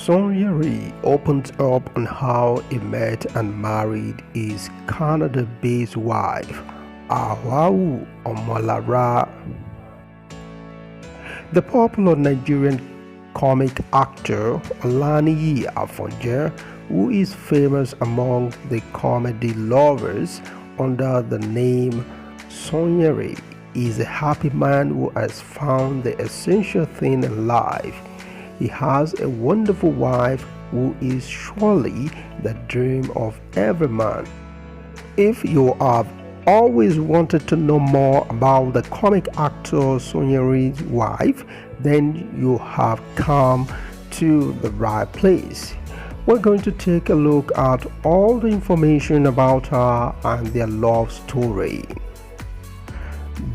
Sanyeri opens up on how he met and married his Canada-based wife, Hawau Omolara. The popular Nigerian comic actor Olaniyi Afonja, who is famous among the comedy lovers under the name Sanyeri, is a happy man who has found the essential thing in life. He has a wonderful wife who is surely the dream of every man. If you have always wanted to know more about the comic actor Sanyeri's wife, then you have come to the right place. We're going to take a look at all the information about her and their love story.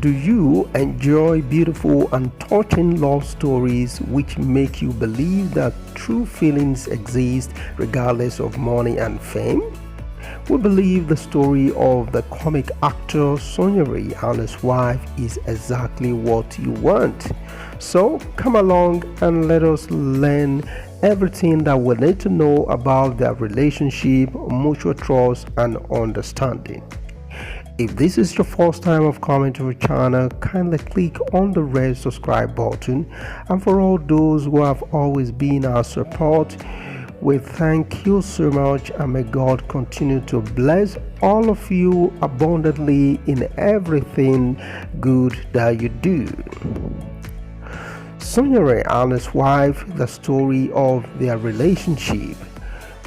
Do you enjoy beautiful and touching love stories which make you believe that true feelings exist regardless of money and fame? We believe the story of the comic actor Sanyeri and his wife is exactly what you want. So come along and let us learn everything that we need to know about their relationship, mutual trust, and understanding. If this is your first time of coming to our channel, kindly click on the red subscribe button. And for all those who have always been our support, we thank you so much, and may God continue to bless all of you abundantly in everything good that you do. Sanyeri and his wife, the story of their relationship.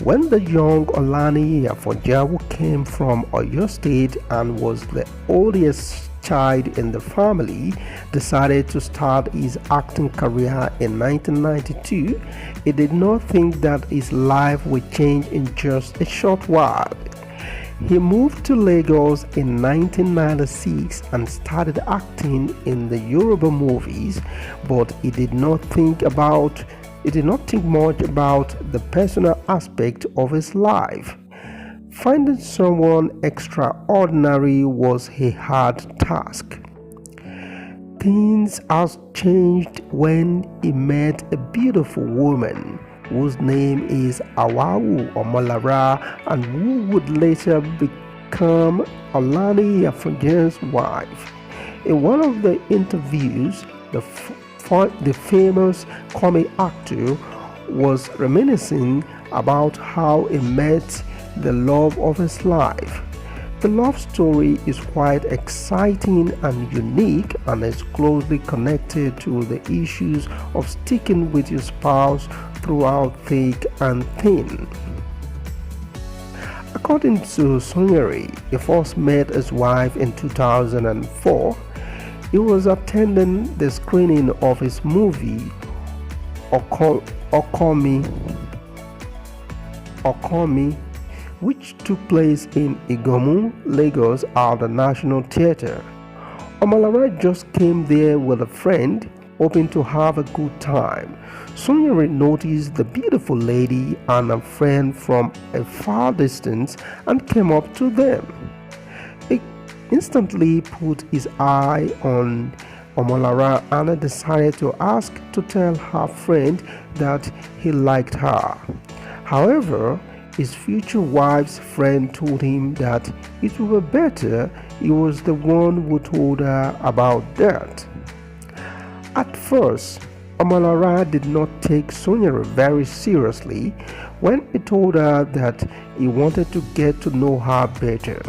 When the young Olaniyi Afonja, who came from Oyo State and was the oldest child in the family, decided to start his acting career in 1992, he did not think that his life would change in just a short while. He moved to Lagos in 1996 and started acting in the Yoruba movies, but he did not think much about the personal aspect of his life. Finding someone extraordinary was a hard task. Things has changed when he met a beautiful woman whose name is Hawau Omolara and who would later become Olaniyi Afonja's wife. In one of the interviews, the famous comic actor was reminiscing about how he met the love of his life. The love story is quite exciting and unique, and is closely connected to the issues of sticking with your spouse throughout thick and thin. According to Sanyeri, he first met his wife in 2004. He was attending the screening of his movie Okomi, which took place in Igomu, Lagos at the National Theatre. Omolara just came there with a friend, hoping to have a good time. Sanyeri noticed the beautiful lady and a friend from a far distance and came up to them. He instantly put his eye on Omolara and decided to ask to tell her friend that he liked her. However, his future wife's friend told him that it would be better he was the one who told her about that. At first, Omolara did not take Sanyeri very seriously when he told her that he wanted to get to know her better.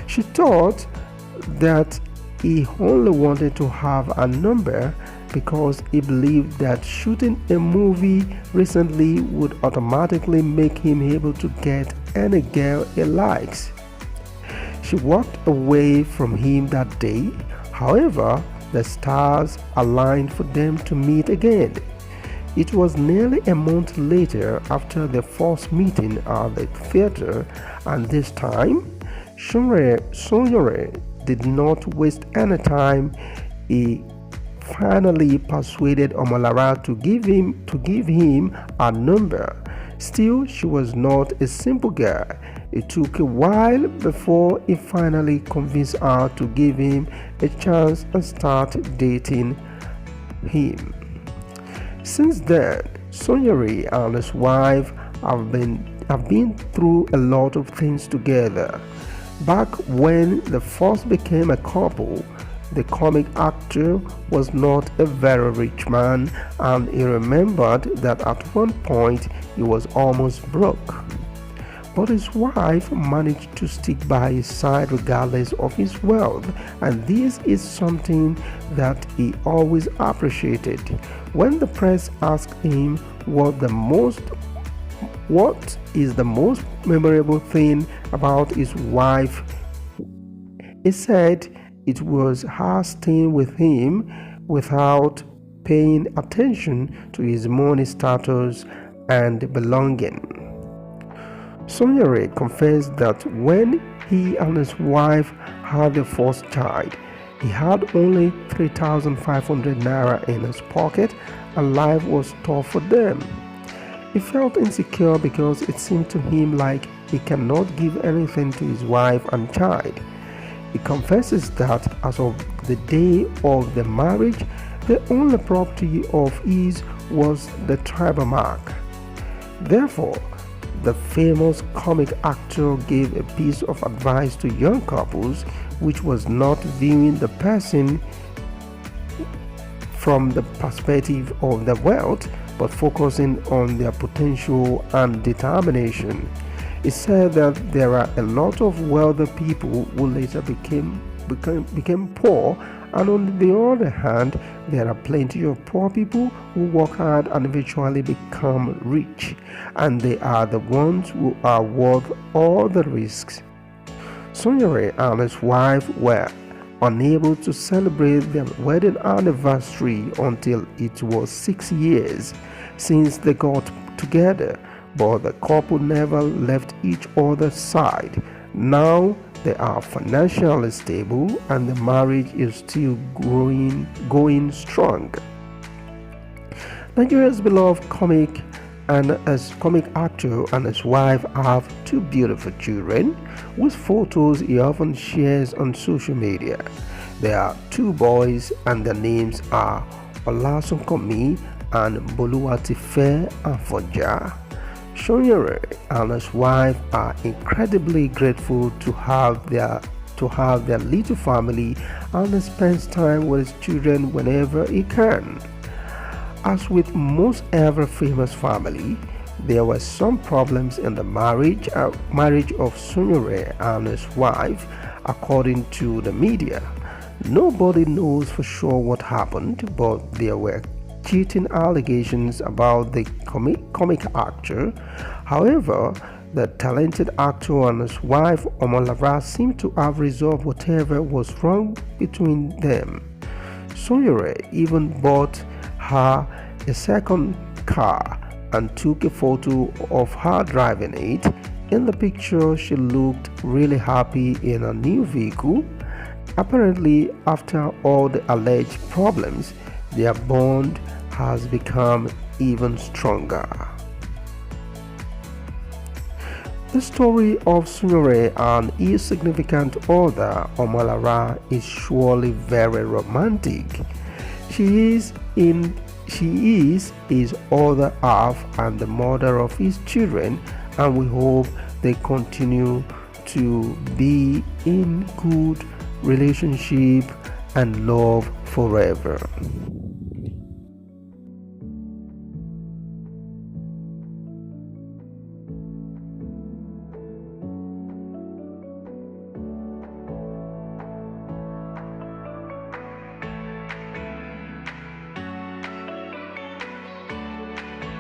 She thought that he only wanted to have a number because he believed that shooting a movie recently would automatically make him able to get any girl he likes. She walked away from him that day. However, the stars aligned for them to meet again. It was nearly a month later after their first meeting at the theater, and this time, Sanyeri did not waste any time. He finally persuaded Omolara to give him a number. Still, she was not a simple girl. It took a while before he finally convinced her to give him a chance and start dating him. Since then, Sanyeri and his wife have been through a lot of things together. Back when they first became a couple, the comic actor was not a very rich man, and he remembered that at one point he was almost broke. But his wife managed to stick by his side regardless of his wealth, and this is something that he always appreciated. When the press asked him what is the most memorable thing about his wife, he said it was her staying with him without paying attention to his money status and belonging. Sanyeri confessed that when he and his wife had their first child, he had only 3,500 naira in his pocket and life was tough for them. He felt insecure because it seemed to him like he cannot give anything to his wife and child. He confesses that as of the day of the marriage, the only property of his was the tribal mark. Therefore, the famous comic actor gave a piece of advice to young couples, which was not viewing the person from the perspective of their wealth, but focusing on their potential and determination. He said that there are a lot of wealthy people who later became poor, and on the other hand, there are plenty of poor people who work hard and eventually become rich, and they are the ones who are worth all the risks. Sanyeri and his wife were unable to celebrate their wedding anniversary until it was 6 years since they got together, but the couple never left each other's side. Now they are financially stable and the marriage is still going strong. Nigeria's beloved comic actor and his wife have two beautiful children, whose photos he often shares on social media. There are two boys and their names are Olasunkanmi and Boluwatife Afonja. Sanyeri and his wife are incredibly grateful to have their little family, and he spends time with his children whenever he can. As with most every famous family, there were some problems in the marriage of Sanyeri and his wife, according to the media. Nobody knows for sure what happened, but there were cheating allegations about the comic actor. However, the talented actor and his wife Omolara seem to have resolved whatever was wrong between them. Sanyeri even bought her a second car and took a photo of her driving it. In the picture, she looked really happy in a new vehicle. Apparently, after all the alleged problems, their bond has become even stronger. The story of Sanyeri and his significant other Omolara is surely very romantic. She is his other half and the mother of his children, and we hope they continue to be in good relationship and love forever.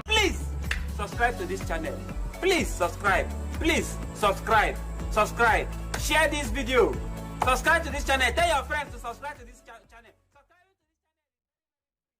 Please subscribe to this channel. Please subscribe. Please subscribe. Share this video. Subscribe to this channel. Tell your friends to subscribe to this